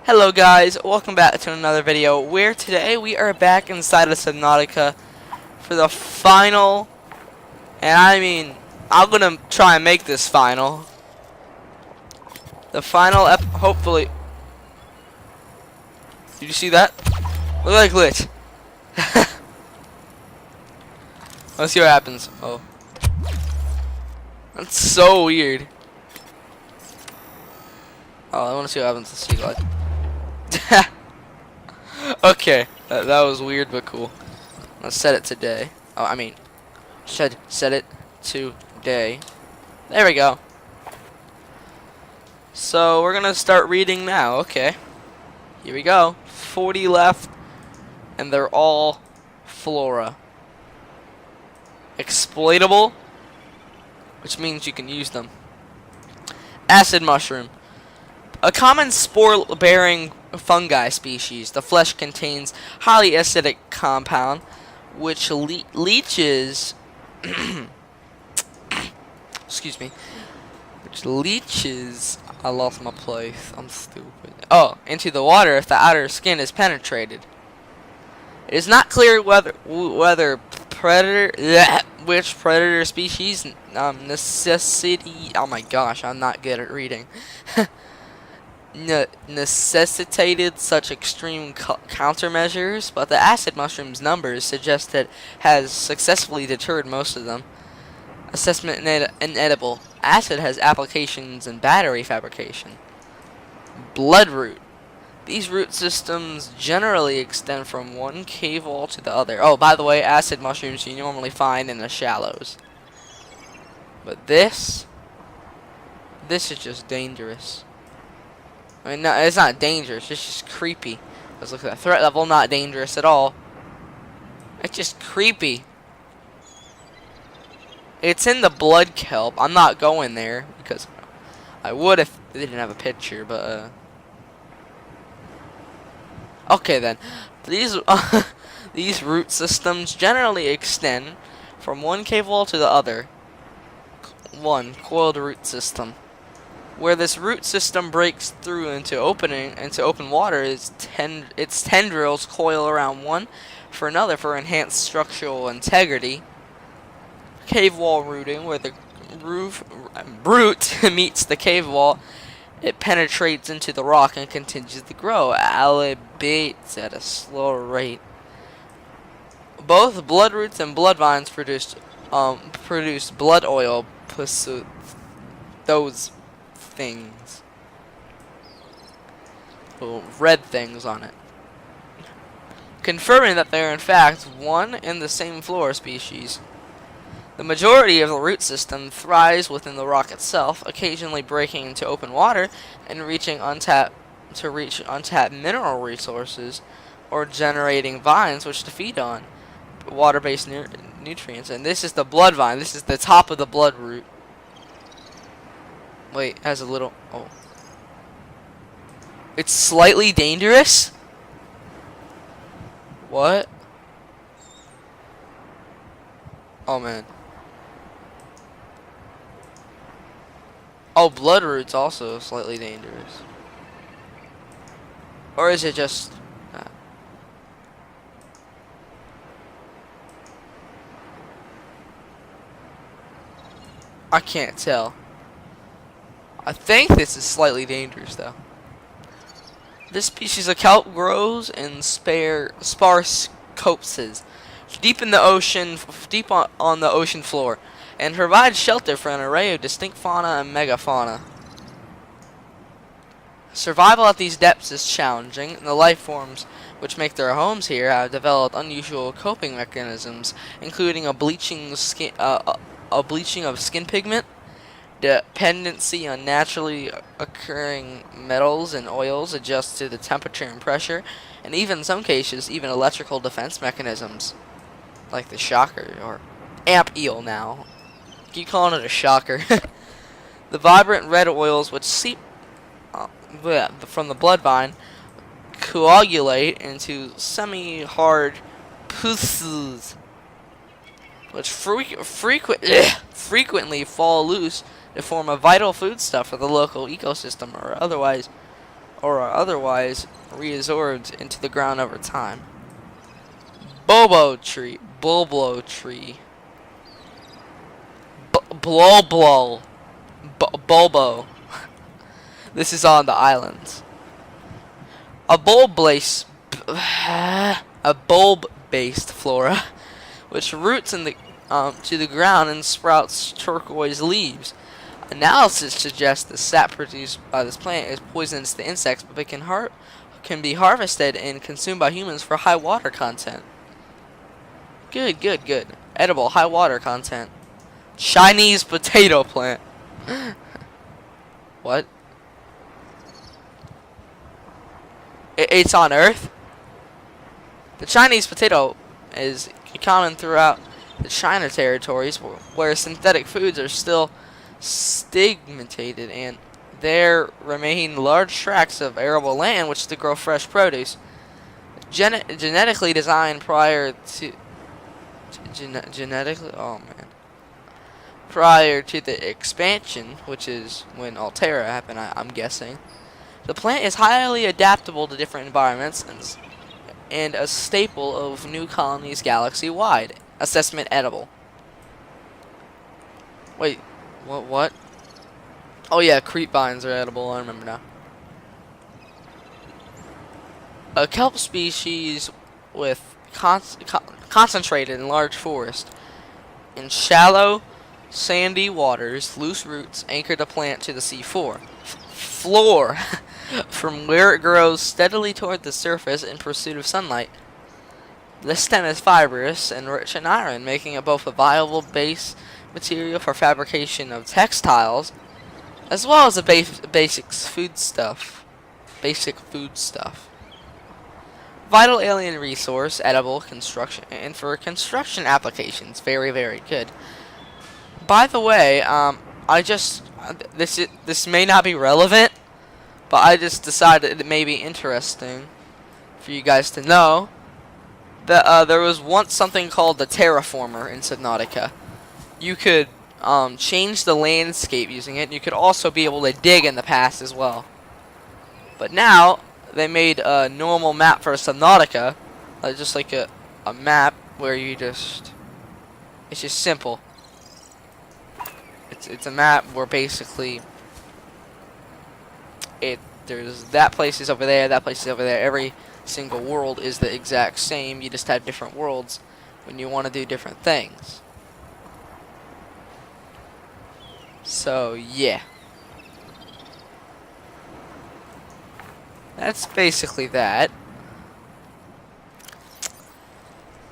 Hello guys, welcome back to another video where today we are back inside of Subnautica for the final, and I mean, I'm gonna try and make this final. The final hopefully. Did you see that? Look like glitch. Let's see what happens. Oh. That's so weird. Oh, I wanna see what happens to sea glide. Okay, that was weird but cool. Let's set it today. Oh, I mean, should set it today. There we go. So we're gonna start reading now. Okay, here we go. 40 left, and they're all flora. Exploitable, which means you can use them. Acid mushroom. A common spore-bearing fungi species, the flesh contains highly acidic compound which leaches excuse me, which leaches, I lost my place, I'm stupid, into the water if the outer skin is penetrated. It is not clear whether which predator species necessity, oh my gosh, I'm not good at reading, necessitated such extreme countermeasures, but the acid mushroom's numbers suggest that it has successfully deterred most of them. Assessment inedible. Acid has applications in battery fabrication. Bloodroot. These root systems generally extend from one cave wall to the other. Oh, by the way, acid mushrooms you normally find in the shallows. But this is just dangerous. I mean, no, it's not dangerous. It's just creepy. Let's look at that. Threat level, not dangerous at all. It's just creepy. It's in the blood kelp. I'm not going there because I would if they didn't have a picture, but okay then. These these root systems generally extend from one cave wall to the other. One coiled root system. Where this root system breaks through into open water, its tendrils coil around one for another for enhanced structural integrity. Cave wall rooting, where the root meets the cave wall, it penetrates into the rock and continues to grow, albeit at a slower rate. Both blood roots and blood vines produce blood oil. Those things, little red things on it, confirming that they are in fact one and the same flora species. The majority of the root system thrives within the rock itself, occasionally breaking into open water and reaching untapped mineral resources, or generating vines which to feed on water-based nutrients. And this is the blood vine. This is the top of the blood root. Wait, has a little... oh. It's slightly dangerous? What? Oh, man. Oh, bloodroot's also slightly dangerous. Or is it just... I can't tell. I think this is slightly dangerous, though. This species of kelp grows in sparse copses deep in the ocean, on the ocean floor, and provides shelter for an array of distinct fauna and megafauna. Survival at these depths is challenging, and the life forms which make their homes here have developed unusual coping mechanisms, including a bleaching of skin pigment, dependency on naturally occurring metals and oils adjust to the temperature and pressure, and even in some cases, even electrical defense mechanisms, like the shocker, or amp eel now. Keep calling it a shocker. The vibrant red oils which seep from the blood vine coagulate into semi-hard pulses, which frequently fall loose to form a vital foodstuff for the local ecosystem, or otherwise or are otherwise reabsorbed into the ground over time. Bulbo tree, bulbo tree, bloblo, bulbo. This is on the islands. A bulb-based flora, which roots in the to the ground and sprouts turquoise leaves. Analysis suggests the sap produced by this plant is poisonous to insects, but it can be harvested and consumed by humans for high water content. Good, good, good. Edible, high water content. Chinese potato plant. What? It's on Earth? The Chinese potato is common throughout the China territories, where synthetic foods are still stigmatized, and there remain large tracts of arable land which to grow fresh produce. Genetically designed prior to prior to the expansion, which is when Altera happened, I'm guessing. The plant is highly adaptable to different environments and a staple of new colonies galaxy-wide. Assessment edible. Wait, what? Oh yeah, creep vines are edible, I remember now. A kelp species with concentrated in large forest. In shallow, sandy waters, loose roots anchor the plant to the seafloor. From where it grows steadily toward the surface in pursuit of sunlight. This stem is fibrous and rich in iron, making it both a viable base material for fabrication of textiles, as well as a basic foodstuff. Vital alien resource, edible, construction, and for construction applications, very, very good. By the way, this may not be relevant, but I just decided it may be interesting for you guys to know that there was once something called the terraformer in Subnautica. You could change the landscape using it. You could also be able to dig in the past as well. But now they made a normal map for Subnautica, just like a map where it's just simple. It's a map where basically there's that place is over there, that place is over there. Every single world is the exact same. You just have different worlds when you want to do different things. So yeah, that's basically that.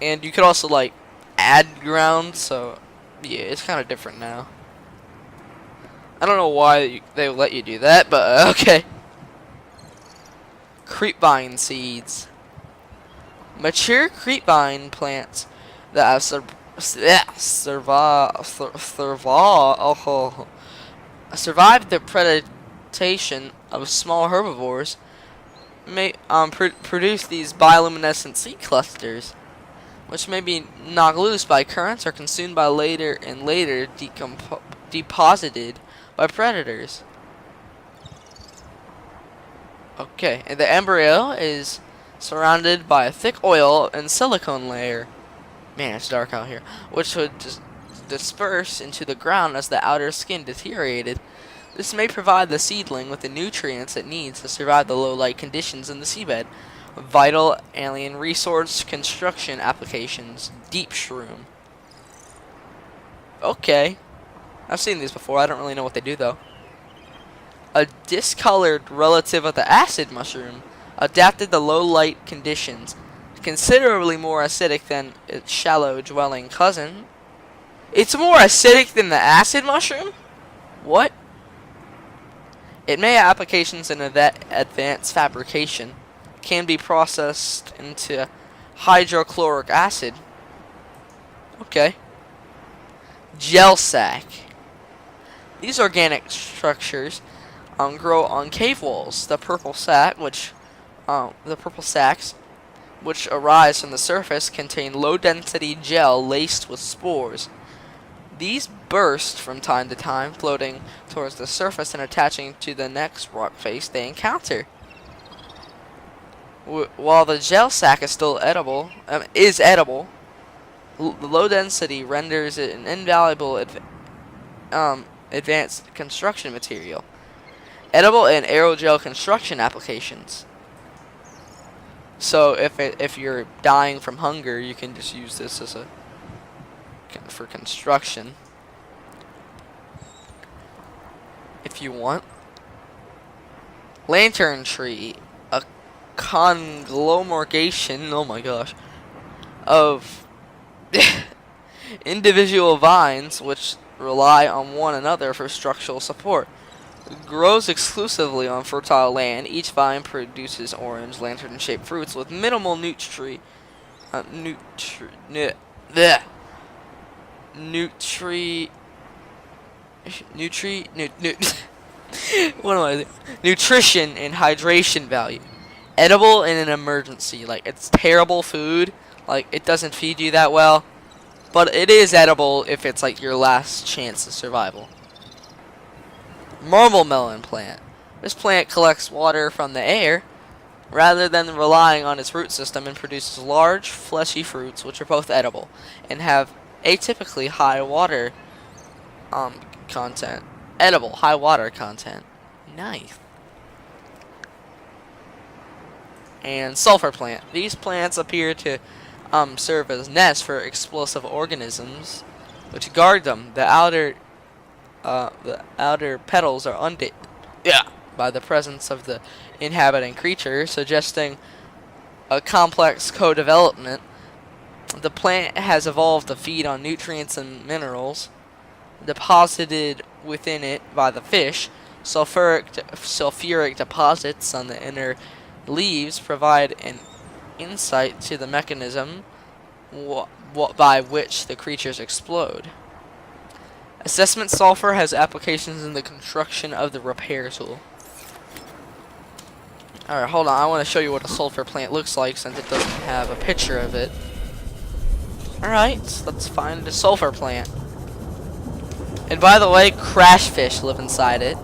And you could also like add ground, so yeah, it's kind of different now. I don't know why they let you do that, but okay. Creepvine seeds. Mature creepvine plants that have survived the predation of small herbivores may produce these bioluminescent seed clusters, which may be knocked loose by currents or consumed by later deposited by predators. Okay, and the embryo is surrounded by a thick oil and silicone layer. Man, it's dark out here. Which would just disperse into the ground as the outer skin deteriorated. This may provide the seedling with the nutrients it needs to survive the low light conditions in the seabed. Vital alien resource construction applications. Deep shroom. Okay. I've seen these before. I don't really know what they do though. A discolored relative of the acid mushroom adapted to low light conditions. Considerably more acidic than its shallow dwelling cousin. It's more acidic than the acid mushroom? What? It may have applications in advanced fabrication. Can be processed into hydrochloric acid. Okay. Gel sac. These organic structures grow on cave walls. The purple sacs, which arise from the surface, contain low-density gel laced with spores. These burst from time to time, floating towards the surface and attaching to the next rock face they encounter. While the gel sac is still edible, the low density renders it an invaluable advanced construction material. Edible in aerogel construction applications. So if you're dying from hunger, you can just use this as for construction. If you want. Lantern tree, a conglomeration, oh my gosh, of individual vines which rely on one another for structural support. It grows exclusively on fertile land. Each vine produces orange lantern-shaped fruits with minimal nutri nutrition and hydration value. Edible in an emergency. Like, it's terrible food. Like, it doesn't feed you that well. But it is edible if it's like your last chance of survival. Marble melon plant. This plant collects water from the air rather than relying on its root system and produces large, fleshy fruits which are both edible and have atypically high water content. Edible, high water content. Nice. And sulfur plant. These plants appear to serve as nests for explosive organisms which guard them. The outer petals are undid by the presence of the inhabiting creature, suggesting a complex co-development. The plant has evolved to feed on nutrients and minerals deposited within it by the fish. Sulfuric deposits on the inner leaves provide an insight to the mechanism by which the creatures explode. Assessment sulfur has applications in the construction of the repair tool. Alright, hold on. I want to show you what a sulfur plant looks like since it doesn't have a picture of it. Alright, let's find a sulfur plant. And by the way, crash fish live inside it.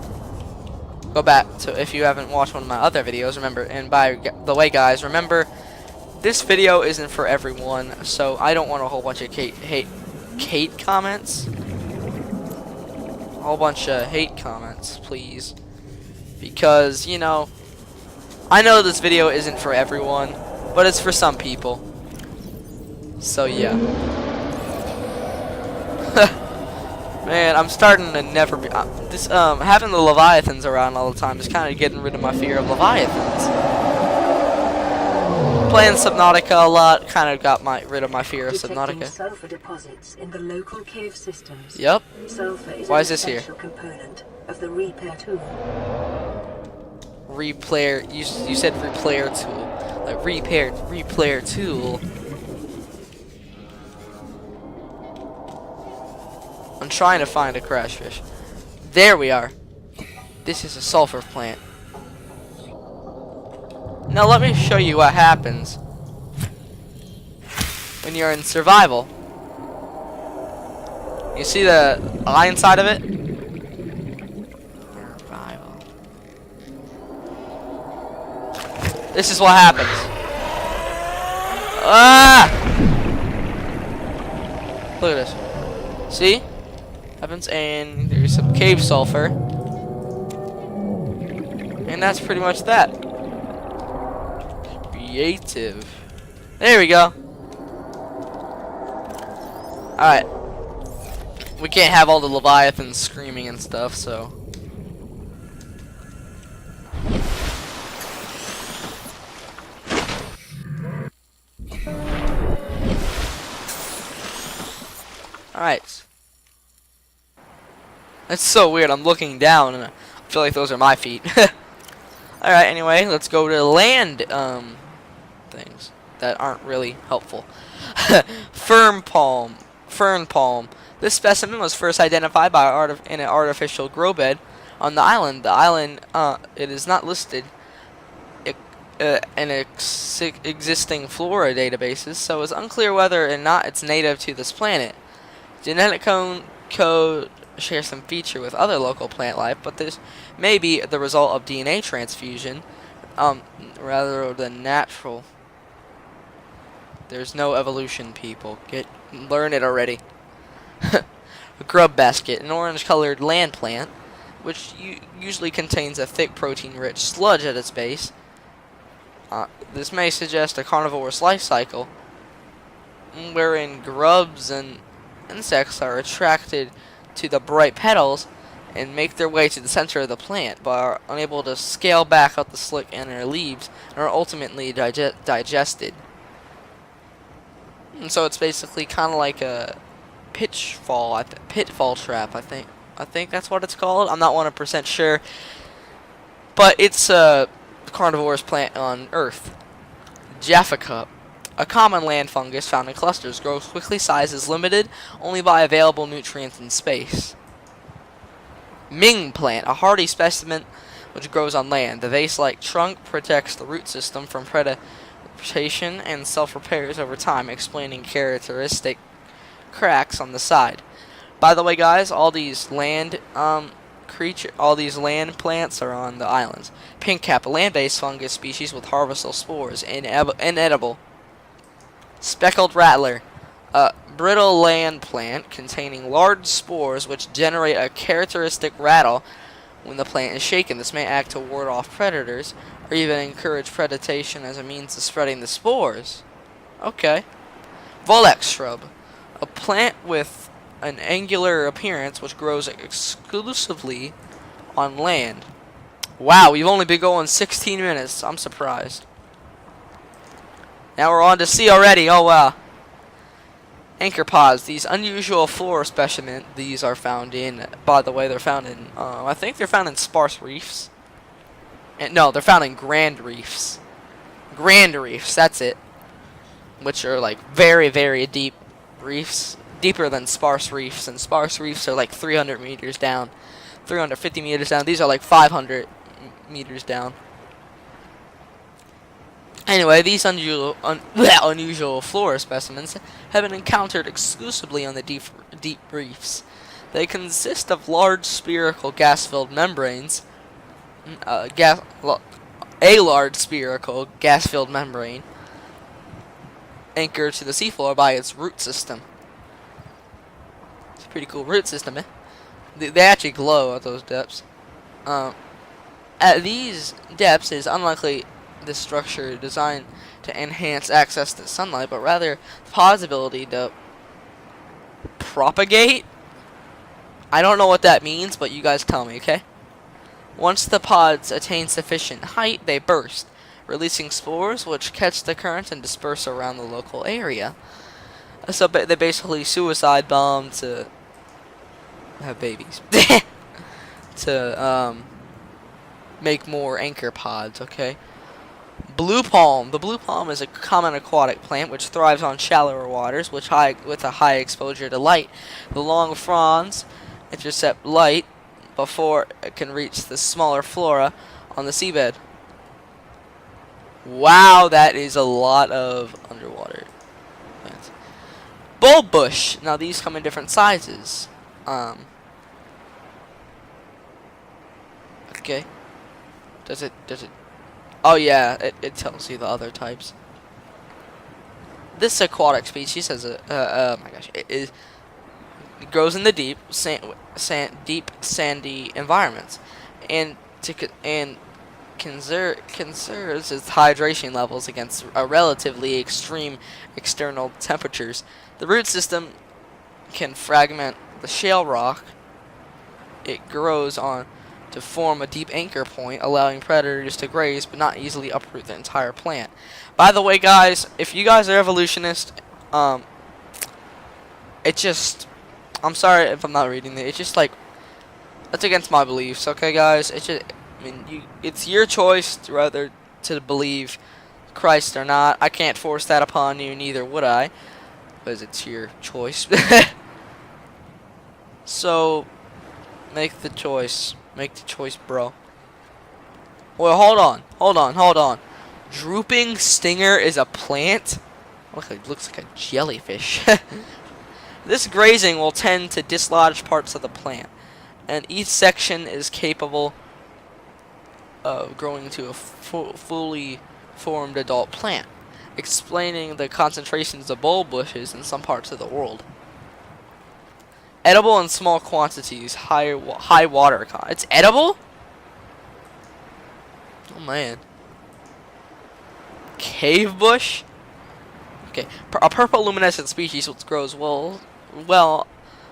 Go back to if you haven't watched one of my other videos, remember, and by the way guys, remember, this video isn't for everyone, so I don't want a whole bunch of hate comments. A whole bunch of hate comments, please. Because, you know, I know this video isn't for everyone, but it's for some people. So, yeah. Man, I'm starting to never be... having the Leviathans around all the time is kind of getting rid of my fear of Leviathans. Playing Subnautica a lot kind of got rid of my fear of Subnautica. Sulfur deposits in the local cave systems. Yep. Sulfur is Why an is this here? essential component of the repair tool. Replayer. You said replayer tool. Like replayer tool. I'm trying to find a crash fish. There we are. This is a sulfur plant. Now let me show you what happens when you're in survival. You see the eye inside of it? Survival. This is what happens. Ah! Look at this. See? Happens, and there's some cave sulfur. And that's pretty much that. Creative. There we go. Alright. We can't have all the Leviathans screaming and stuff, so. Alright. It's so weird. I'm looking down and I feel like those are my feet. Alright, anyway, let's go to land things that aren't really helpful. Fern palm. This specimen was first identified by in an artificial grow bed on the island. The island, it is not listed in existing flora databases, so it's unclear whether or not it's native to this planet. Genetic code shares some feature with other local plant life, but this may be the result of DNA transfusion. rather than natural. There's no evolution, people. Learn it already. A grub basket, an orange-colored land plant, which usually contains a thick protein-rich sludge at its base. This may suggest a carnivore's life cycle, wherein grubs and insects are attracted to the bright petals and make their way to the center of the plant, but are unable to scale back out the slick inner leaves and are ultimately digested. And so it's basically kind of like a pitfall trap, I think. I think that's what it's called. I'm not 100% sure, but it's a carnivorous plant on Earth. Jaffa cup, a common land fungus found in clusters, grows quickly. Size is limited only by available nutrients in space. Ming plant, a hardy specimen which grows on land. The vase-like trunk protects the root system from predation and self-repairs over time, explaining characteristic cracks on the side. By the way, guys, all these land plants are on the islands. Pink cap, a land-based fungus species with harvestable spores, inedible. Speckled rattler, a brittle land plant containing large spores which generate a characteristic rattle when the plant is shaken. This may act to ward off predators or even encourage predation as a means of spreading the spores. Okay. Volex shrub, a plant with an angular appearance which grows exclusively on land. Wow, we've only been going 16 minutes. I'm surprised. Now we're on to sea already. Oh wow. Anchor pods. These unusual flora specimens. These are found in. By the way, they're found in. I think they're found in sparse reefs. No, they're found in grand reefs. Grand reefs. That's it. Which are like very, very deep reefs, deeper than sparse reefs. And sparse reefs are like 300 meters down, 350 meters down. These are like 500 meters down. Anyway, these unusual flora specimens have been encountered exclusively on the deep reefs. They consist of large spherical gas-filled membranes. A large spherical gas-filled membrane anchored to the seafloor by its root system. It's a pretty cool root system, eh? They actually glow at those depths. At these depths, it is unlikely this structure designed to enhance access to sunlight, but rather the possibility to propagate. I don't know what that means, but you guys tell me, okay? Once the pods attain sufficient height, they burst, releasing spores which catch the current and disperse around the local area. So they basically suicide bomb to have babies. To make more anchor pods, okay? Blue palm. The blue palm is a common aquatic plant which thrives on shallower waters with a high exposure to light. The long fronds intercept light before it can reach the smaller flora on the seabed. Wow, that is a lot of underwater plants. Bulb bush. Now these come in different sizes. Okay. Does it? Oh yeah, it tells you the other types. This aquatic species has oh my gosh, it grows in the deep sandy environments, and conserves its hydration levels against relatively extreme external temperatures. The root system can fragment the shale rock it grows on to form a deep anchor point, allowing predators to graze but not easily uproot the entire plant. By the way, guys, if you guys are evolutionists, it just, I'm sorry if I'm not reading it. It's just like, that's against my beliefs, okay, guys? It's just, I mean, it's your choice whether to believe Christ or not. I can't force that upon you, neither would I, because it's your choice. So, make the choice. Make the choice, bro. Well, hold on. Drooping stinger is a plant? Looks like a jellyfish. This grazing will tend to dislodge parts of the plant, and each section is capable growing into a fully formed adult plant, explaining the concentrations of bulb bushes in some parts of the world. Edible in small quantities, high water content. It's edible? Oh man. Cave bush? Okay, a purple luminescent species which grows well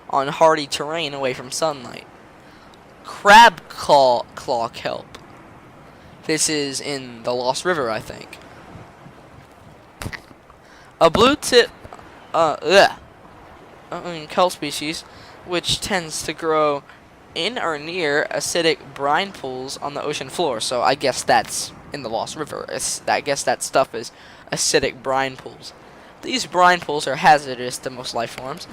on hardy terrain away from sunlight. Crab claw kelp. This is in the Lost River, I think. A blue tip kelp species which tends to grow in or near acidic brine pools on the ocean floor. So I guess that's in the Lost River. I guess that stuff is acidic brine pools. These brine pools are hazardous to most life forms,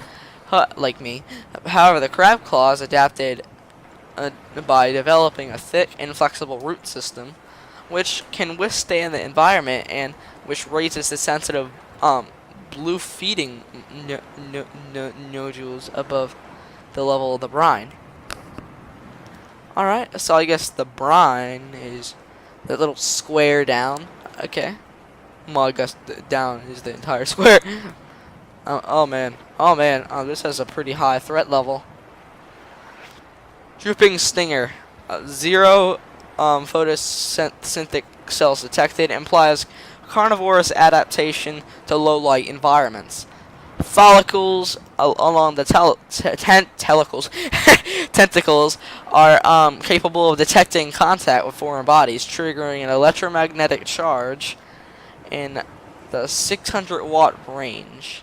like me. However, the crab claws adapted by developing a thick and flexible root system, which can withstand the environment and which raises the sensitive blue feeding nodules above the level of the brine. Alright, so I guess the brine is the little square down. Okay. Well, I guess down is the entire square. Oh man. Oh man. This has a pretty high threat level. Drooping stinger. 0 photosynthetic cells detected. Implies carnivorous adaptation to low light environments. Follicles along the tentacles are capable of detecting contact with foreign bodies, triggering an electromagnetic charge in the 600 watt range.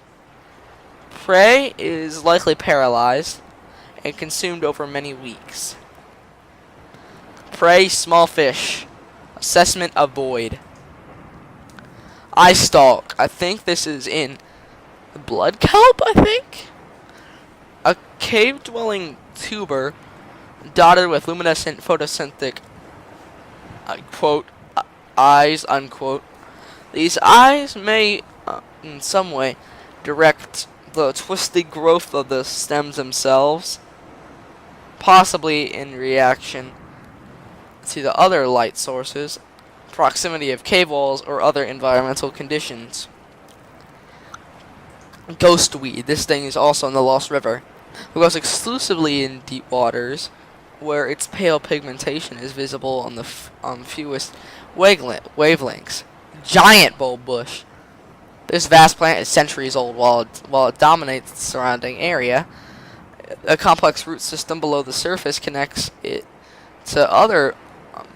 Prey is likely paralyzed and consumed over many weeks. Prey, small fish. Assessment avoid. Eye stalk. I think this is in blood kelp, I think? A cave-dwelling tuber dotted with luminescent photosynthetic quote eyes, unquote. These eyes may in some way direct the twisted growth of the stems themselves, possibly in reaction to the other light sources, proximity of cave walls, or other environmental conditions. Ghostweed. This thing is also in the Lost River. It grows exclusively in deep waters, where its pale pigmentation is visible on the fewest wavelengths. Giant bulb bush. This vast plant is centuries old. While it dominates the surrounding area, a complex root system below the surface connects it to other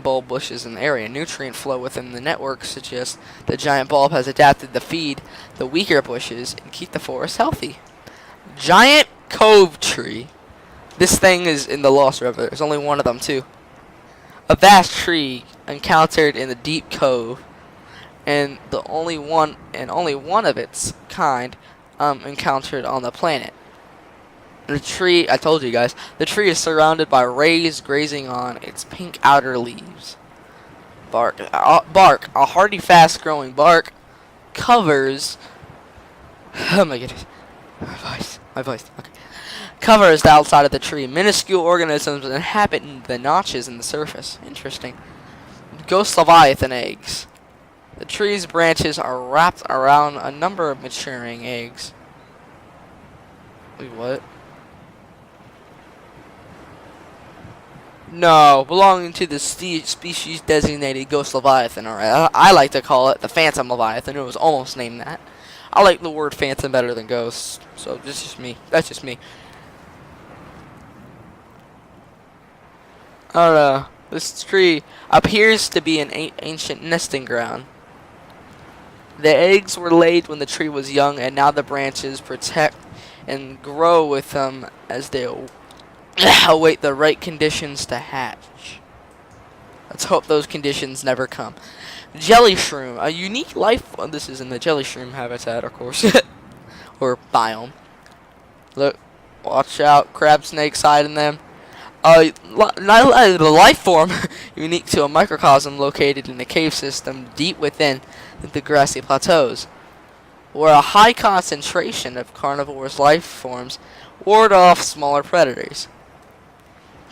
bulb bushes in the area. Nutrient flow within the network suggests the giant bulb has adapted to feed the weaker bushes and keep the forest healthy. Giant cove tree. This thing is in the Lost River. There's only one of them too. A vast tree encountered in the deep cove, and only one of its kind encountered on the planet. The tree, I told you guys, the tree is surrounded by rays grazing on its pink outer leaves. Bark, a hardy, fast-growing bark covers. Oh my goodness, my voice. Okay, covers the outside of the tree. Minuscule organisms inhabit the notches in the surface. Interesting. Ghost leviathan eggs. The tree's branches are wrapped around a number of maturing eggs. Wait, what? No, belonging to the species designated ghost leviathan, or I like to call it the phantom leviathan. It was almost named that. I like the word phantom better than ghost, so this is me. That's just me. I don't know. This tree appears to be an ancient nesting ground. The eggs were laid when the tree was young, and now the branches protect and grow with them as they await the right conditions to hatch. Let's hope those conditions never come. Jelly shroom, a unique life. Well, this is in the jelly shroom habitat, of course, or biome. Look, watch out, crab snakes hiding them. The life form unique to a microcosm located in a cave system deep within the grassy plateaus, where a high concentration of carnivorous life forms ward off smaller predators.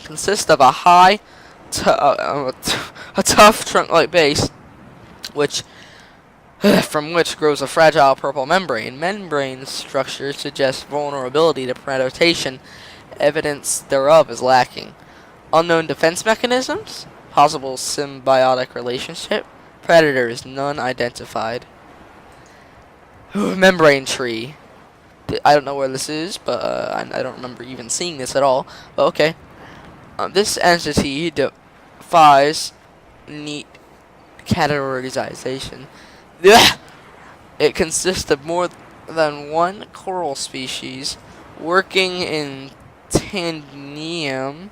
Consists of a high a tough trunk-like base, which from which grows a fragile purple membrane. Membrane structure suggests vulnerability to predation. Evidence thereof is lacking. Unknown defense mechanisms, possible symbiotic relationship, predators none identified. Membrane tree. I don't know where this is, but I don't remember even seeing this at all. But okay. This entity defies neat categorization. It consists of more than one coral species working in tandem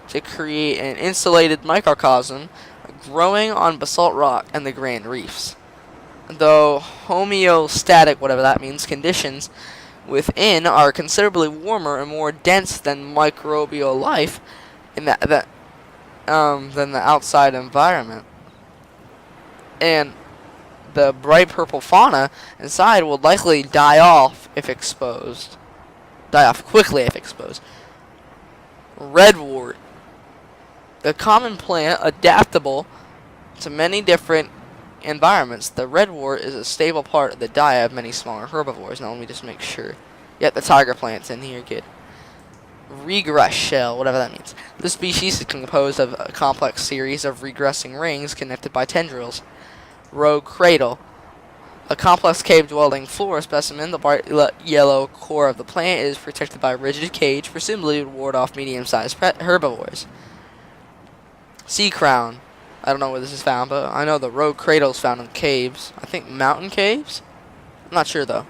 to create an insulated microcosm growing on basalt rock and the Grand Reefs. Though homeostatic, whatever that means, conditions within are considerably warmer and more dense than microbial life in than the outside environment. And the bright purple fauna inside will likely die off quickly if exposed. Redwort. The common plant adaptable to many different environments. The redwort is a stable part of the diet of many smaller herbivores. Now let me just make sure. Yep, the tiger plant's in here, good. Regress shell, whatever that means. This species is composed of a complex series of regressing rings connected by tendrils. Rogue cradle. A complex cave-dwelling flora specimen. The bright yellow core of the plant is protected by a rigid cage, presumably to ward off medium-sized herbivores. Sea crown. I don't know where this is found, but I know the rogue cradle is found in caves. I think mountain caves? I'm not sure, though.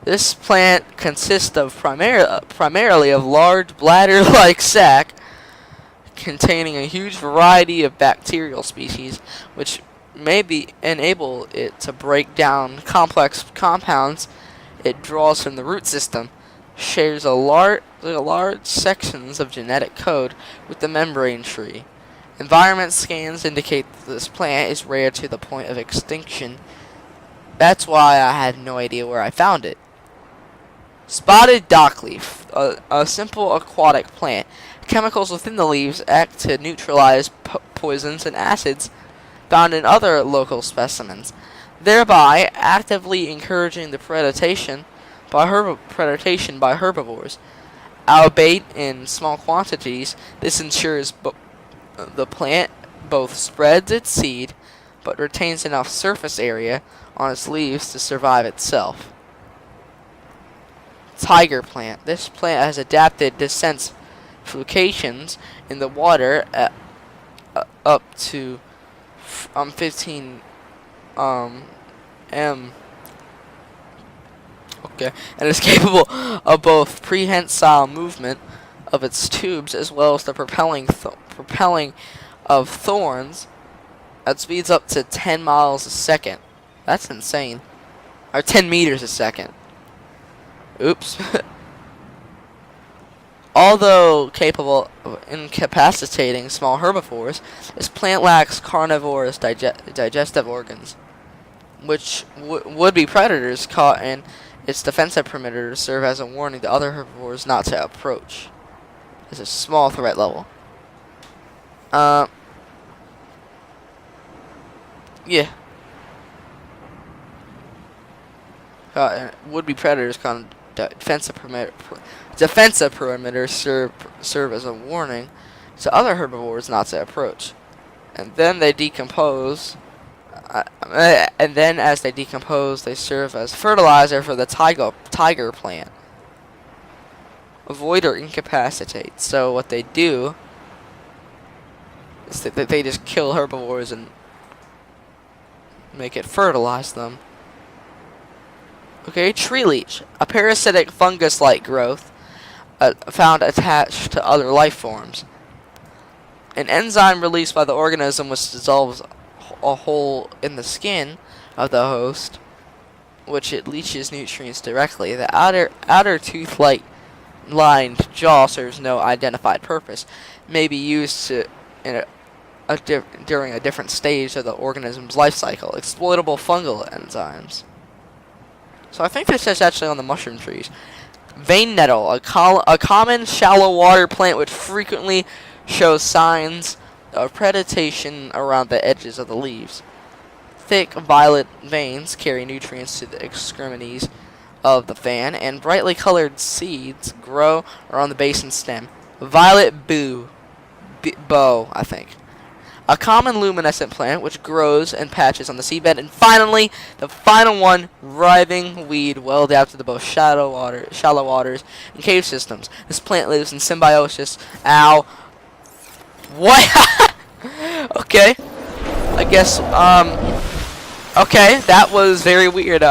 This plant consists of primarily of large bladder-like sac containing a huge variety of bacterial species, which enable it to break down complex compounds it draws from the root system. Shares a large sections of genetic code with the membrane tree. Environment scans indicate that this plant is rare to the point of extinction. That's why I had no idea where I found it. Spotted dockleaf, a simple aquatic plant. Chemicals within the leaves act to neutralize poisons and acids found in other local specimens, thereby actively encouraging the predation by herbivores. Albeit in small quantities, this ensures the plant both spreads its seed, but retains enough surface area on its leaves to survive itself. Tiger plant. This plant has adapted descent fluctuations in the water at up to 15 m. Okay, and is capable of both prehensile movement of its tubes as well as the propelling of thorns at speeds up to 10 miles a second. That's insane. Or 10 meters a second. Oops. Although capable of incapacitating small herbivores, this plant lacks carnivorous digestive organs, which would be predators caught in its defensive perimeter to serve as a warning to other herbivores not to approach. It's a small threat level. Yeah. Would-be predators caught in defensive perimeter serve as a warning to other herbivores not to approach. And then they decompose. And then as they decompose, they serve as fertilizer for the tiger plant. Avoid or incapacitate. So what they do is that they just kill herbivores and make it fertilize them. Okay, tree leech, a parasitic fungus-like growth found attached to other life forms. An enzyme released by the organism which dissolves a hole in the skin of the host, which it leaches nutrients directly. The outer tooth-like lined jaw serves no identified purpose. It may be used during a different stage of the organism's life cycle. Exploitable fungal enzymes. So I think this is actually on the mushroom trees. Vein nettle, a common shallow water plant which frequently shows signs of predation around the edges of the leaves. Thick violet veins carry nutrients to the extremities of the fan, and brightly colored seeds grow around the base and stem. Violet bow, I think. A common luminescent plant which grows in patches on the seabed. And finally, the final one, writhing weed, well adapted to both shallow waters and cave systems. This plant lives in symbiosis. Ow. What? Okay. I guess, okay, that was very weird.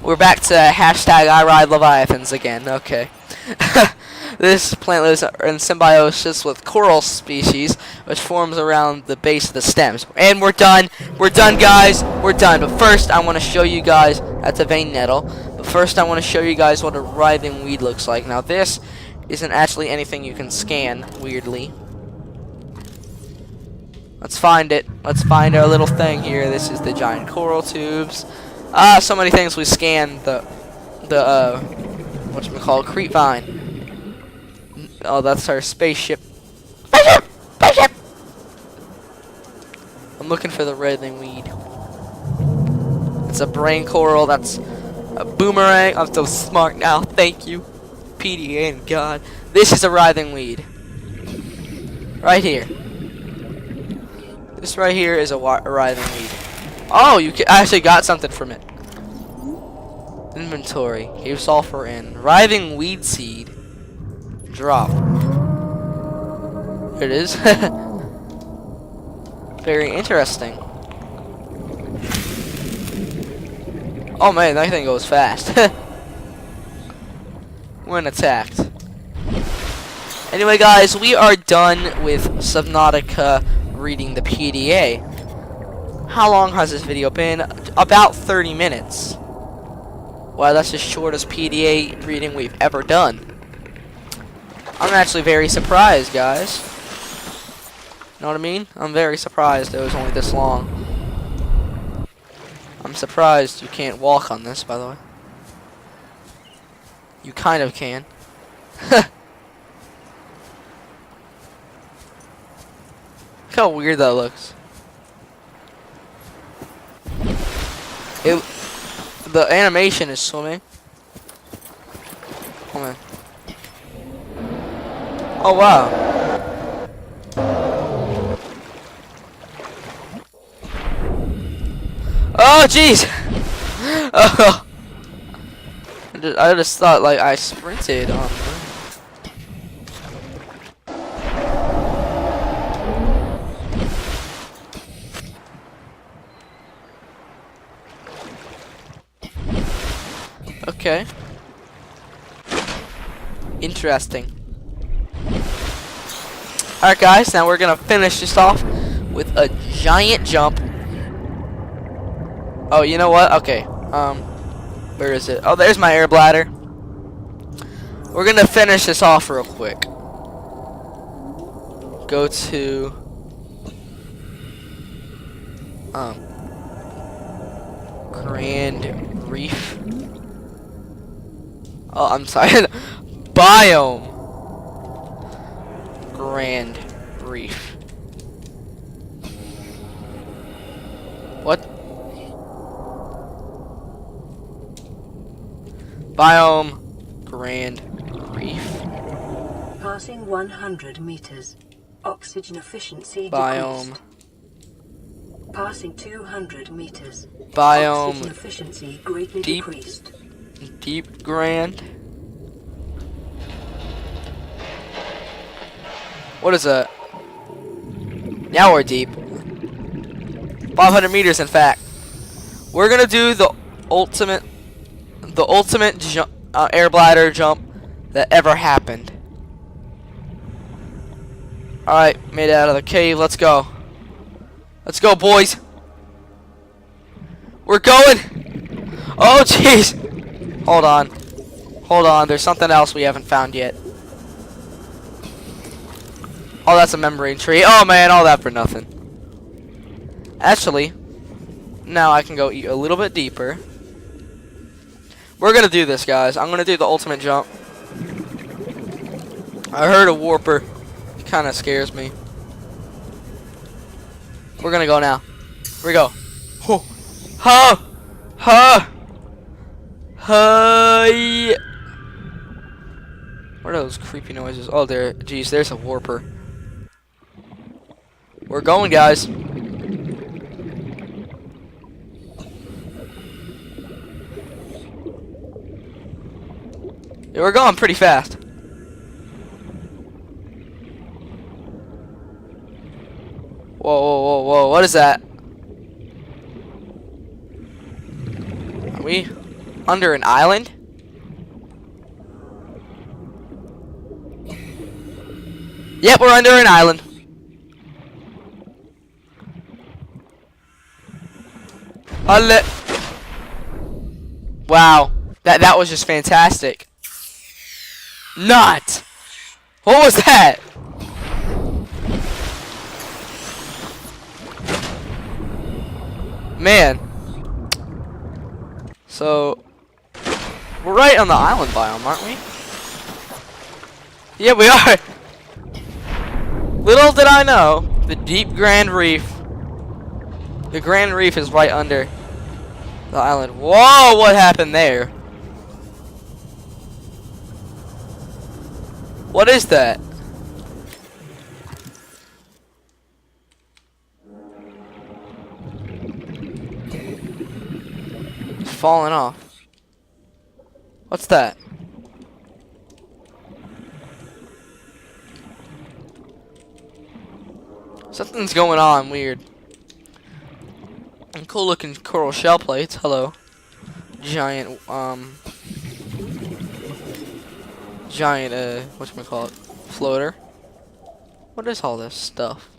We're back to hashtag I ride Leviathans again. Okay. This plant lives in symbiosis with coral species, which forms around the base of the stems. And we're done. We're done, guys. We're done. But first, I want to show you guys, that's a vein nettle. But first, I want to show you guys what a writhing weed looks like. Now, this isn't actually anything you can scan, weirdly. Let's find it. Let's find our little thing here. This is the giant coral tubes. So many things we scanned. The whatchamacallit, creep vine. Oh, that's our spaceship. Spaceship! I'm looking for the writhing weed. It's a brain coral. That's a boomerang. I'm so smart now. Thank you, PDA and God. This is a writhing weed. Right here. This right here is a writhing weed. Oh, you actually got something from it. Inventory. Cave sulfur in. Writhing weed seed. Drop. There it is. Very interesting. Oh man, that thing goes fast. When attacked. Anyway, guys, we are done with Subnautica reading the PDA. How long has this video been? About 30 minutes. Wow, that's the shortest PDA reading we've ever done. I'm actually very surprised, guys. Know what I mean? I'm very surprised it was only this long. I'm surprised you can't walk on this, by the way. You kind of can. Look how weird that looks. The animation is swimming. Come on. Oh wow. Oh jeez. Oh. I just thought like I sprinted on. Okay. Interesting. Alright guys, now we're gonna finish this off with a giant jump. Oh, you know what? Okay. Where is it? Oh, there's my air bladder. We're gonna finish this off real quick. Go to Grand Reef. Oh, I'm sorry. Biome. Grand Reef. What? Biome Grand Reef. Passing 100 meters. Oxygen efficiency Biome. decreased. Passing 200 meters. Biome Oxygen efficiency greatly deep. decreased. Deep Grand. What is that? Now we're deep. 500 meters, in fact. We're gonna do the ultimate jump, air bladder jump that ever happened. All right, made it out of the cave. Let's go. Let's go, boys. We're going. Oh, jeez. Hold on. Hold on. There's something else we haven't found yet. Oh, that's a membrane tree. Oh, man. All that for nothing. Actually, now I can go a little bit deeper. We're going to do this, guys. I'm going to do the ultimate jump. I heard a warper. Kind of scares me. We're gonna go now. Here we go. Ha! Ha! Hi! What are those creepy noises? Oh, there. Geez, there's a warper. We're going, guys. Yeah, we're going pretty fast. Whoa, whoa, whoa, whoa. What is that? Are we under an island? Yep, we're under an island. Wow. That was just fantastic. Not. What was that? Man. So, we're right on the island biome, aren't we? Yeah, we are. Little did I know, the deep Grand Reef. The Grand Reef is right under the island. Whoa, what happened there? What is that? It's falling off. What's that? Something's going on weird. And cool looking coral shell plates. Hello. Giant, whatchamacallit? Floater. What is all this stuff?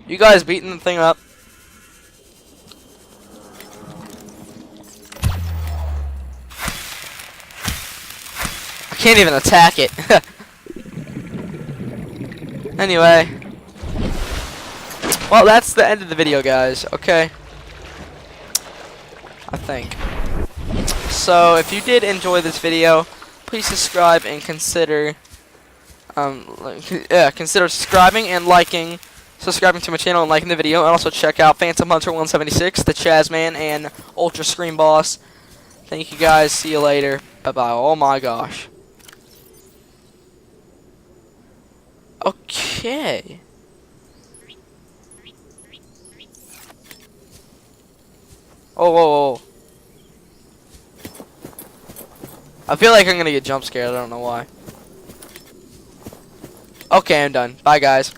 You guys beating the thing up? I can't even attack it. Anyway. Well, that's the end of the video, guys. Okay. I think. So, if you did enjoy this video, please subscribe and consider subscribing and liking, subscribing to my channel and liking the video, and also check out Phantom Hunter 176, the Chazman, and Ultra Screen Boss. Thank you guys. See you later. Bye bye. Oh my gosh. Okay. Oh, whoa, whoa. I feel like I'm gonna get jump scared. I don't know why. Okay, I'm done. Bye, guys.